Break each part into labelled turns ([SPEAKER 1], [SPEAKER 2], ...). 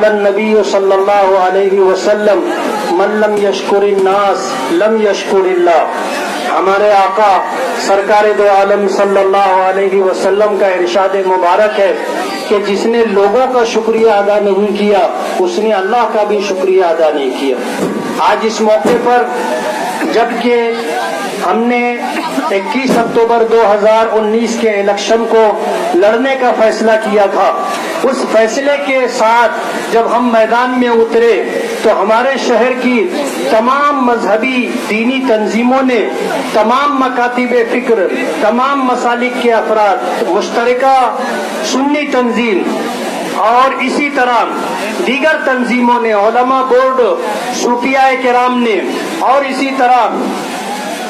[SPEAKER 1] النبی صلی اللہ علیہ وسلم من لم یشکر الناس لم یشکر اللہ. ہمارے آقا سرکار دو عالم صلی اللہ علیہ وسلم کا ارشاد مبارک ہے کہ جس نے لوگوں کا شکریہ ادا نہیں کیا اس نے اللہ کا بھی شکریہ ادا نہیں کیا. آج اس موقع پر جبکہ ہم نے 21 اکتوبر 2019 کے الیکشن کو لڑنے کا فیصلہ کیا تھا، اس فیصلے کے ساتھ جب ہم میدان میں اترے تو ہمارے شہر کی تمام مذہبی دینی تنظیموں نے، تمام مکاتب فکر، تمام مسالک کے افراد، مشترکہ سنی تنظیم اور اسی طرح دیگر تنظیموں نے، علماء بورڈ، صوفیاء کرام نے، اور اسی طرح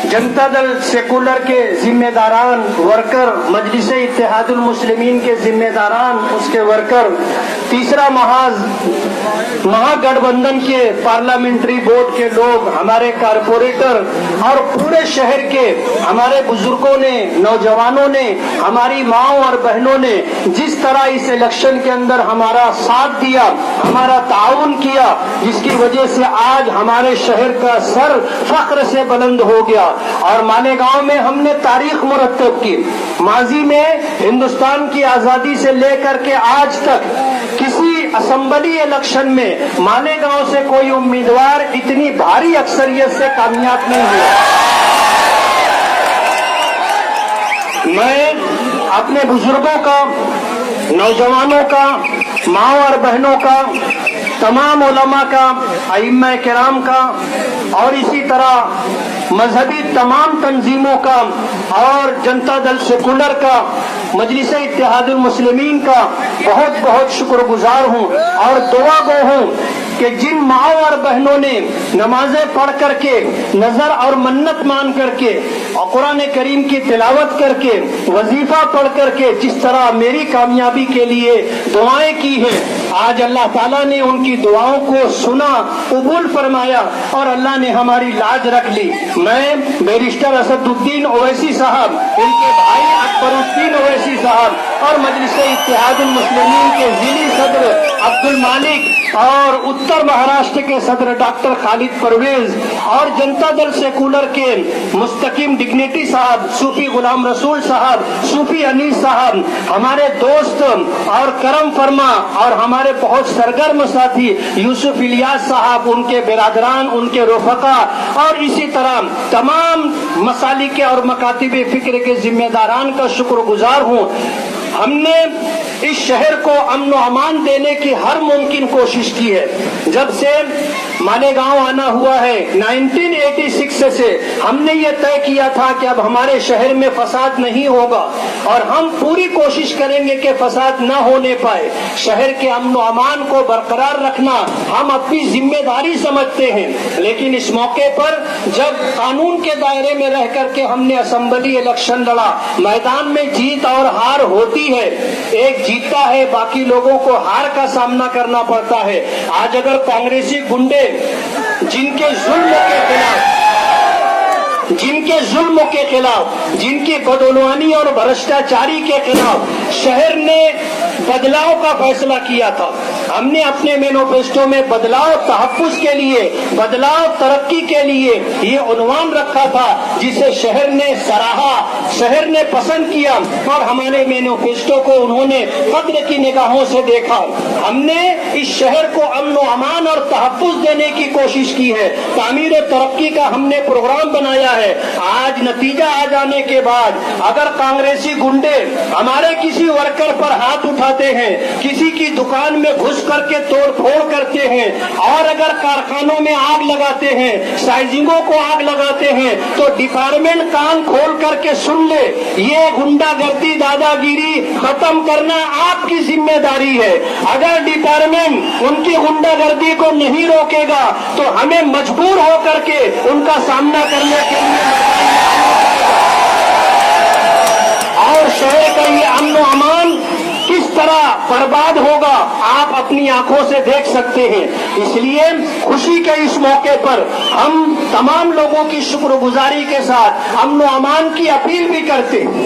[SPEAKER 1] جنتا دل سیکولر کے ذمہ داران، ورکر، مجلس اتحاد المسلمین کے ذمہ داران، اس کے ورکر، تیسرا مہا گٹھ بندھن کے پارلیمنٹری بورڈ کے لوگ، ہمارے کارپوریٹر اور پورے شہر کے ہمارے بزرگوں نے، نوجوانوں نے، ہماری ماؤں اور بہنوں نے جس طرح اس الیکشن کے اندر ہمارا ساتھ دیا، ہمارا تعاون کیا، جس کی وجہ سے آج ہمارے شہر کا سر فخر سے بلند ہو گیا. اور مالیگاؤں میں ہم نے تاریخ مرتب کی. ماضی میں ہندوستان کی آزادی سے لے کر کے آج تک کسی اسمبلی الیکشن میں مالیگاؤں سے کوئی امیدوار اتنی بھاری اکثریت سے کامیاب نہیں ہوا. میں اپنے بزرگوں کا، نوجوانوں کا، ماؤں اور بہنوں کا، تمام علماء کا، ائمہ کرام کا اور اسی طرح مذہبی تمام تنظیموں کا اور جنتا دل سیکولر کا، مجلس اتحاد المسلمین کا بہت بہت شکر گزار ہوں اور دعا گو ہوں کہ جن ماؤں اور بہنوں نے نمازیں پڑھ کر کے، نظر اور منت مان کر کے اور قرآن کریم کی تلاوت کر کے، وظیفہ پڑھ کر کے جس طرح میری کامیابی کے لیے دعائیں کی ہیں، آج اللہ تعالیٰ نے ان کی دعاؤں کو سنا، قبول فرمایا اور اللہ نے ہماری لاج رکھ لی. میں بیرسٹر اسد الدین اویسی صاحب، ان کے بھائی اکبر الدین اویسی صاحب اور مجلس اتحاد المسلمین کے ضلعی صدر عبد المالک اور اتر مہاراشٹر کے صدر ڈاکٹر خالد پرویز اور جنتا دل سیکولر کے مستقیم ڈگنیٹی صاحب، صوفی غلام رسول صاحب، صوفی انیس صاحب، ہمارے دوست اور کرم فرما اور ہمارے بہت سرگرم ساتھی یوسف الیاس صاحب، ان کے برادران، ان کے رفقا اور اسی طرح تمام مسالک اور مکاتب فکر کے ذمہ داران کا شکر گزار ہوں. ہم نے اس شہر کو امن و امان دینے کی ہر ممکن کوشش کی ہے. جب سے مالیگاؤں آنا ہوا ہے 1986 سے ہم نے یہ طے کیا تھا کہ اب ہمارے شہر میں فساد نہیں ہوگا اور ہم پوری کوشش کریں گے کہ فساد نہ ہونے پائے. شہر کے امن و امان کو برقرار رکھنا ہم اپنی ذمہ داری سمجھتے ہیں. لیکن اس موقع پر جب قانون کے دائرے میں رہ کر کے ہم نے اسمبلی الیکشن لڑا، میدان میں جیت اور ہار ہوتی ہے، ایک جیتتا ہے، باقی لوگوں کو ہار کا سامنا کرنا پڑتا ہے. آج اگر کانگریسی گنڈے جن کے ظلم کے خلاف، جن کی بدعنوانی اور بھرشٹاچاری کے خلاف شہر نے بدلاؤ کا فیصلہ کیا تھا، ہم نے اپنے مینیفیسٹو میں بدلاؤ تحفظ کے لیے، بدلاؤ ترقی کے لیے یہ عنوان رکھا تھا، جسے شہر نے سراہا، شہر نے پسند کیا اور ہمارے مینیفیسٹو کو انہوں نے قدر کی نگاہوں سے دیکھا. ہم نے اس شہر کو امن و امان اور تحفظ دینے کی کوشش کی ہے. تعمیر و ترقی کا ہم نے پروگرام بنایا ہے. آج نتیجہ آ جانے کے بعد اگر کانگریسی گنڈے ہمارے کسی ورکر پر ہاتھ اٹھاتے ہیں، کسی کی دکان میں گھس کر کے توڑ پھوڑ کرتے ہیں اور اگر کارخانوں میں آگ لگاتے ہیں، سائزنگوں کو آگ لگاتے ہیں، تو ڈپارٹمنٹ کان کھول کر کے سن لے، یہ گنڈا گردی، دادا گیری ختم کرنا آپ کی ذمہ داری ہے. اگر ڈپارٹمنٹ ان کی گنڈا گردی کو نہیں روکے گا تو ہمیں مجبور ہو کر کے ان کا سامنا کرنے کے لیے اور شہر کا یہ امن و امان کس طرح برباد ہوگا آپ اپنی آنکھوں سے دیکھ سکتے ہیں. اس لیے خوشی کے اس موقع پر ہم تمام لوگوں کی شکر گزاری کے ساتھ امن و امان کی اپیل بھی کرتے ہیں.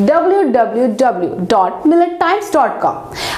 [SPEAKER 2] www.millettimes.com।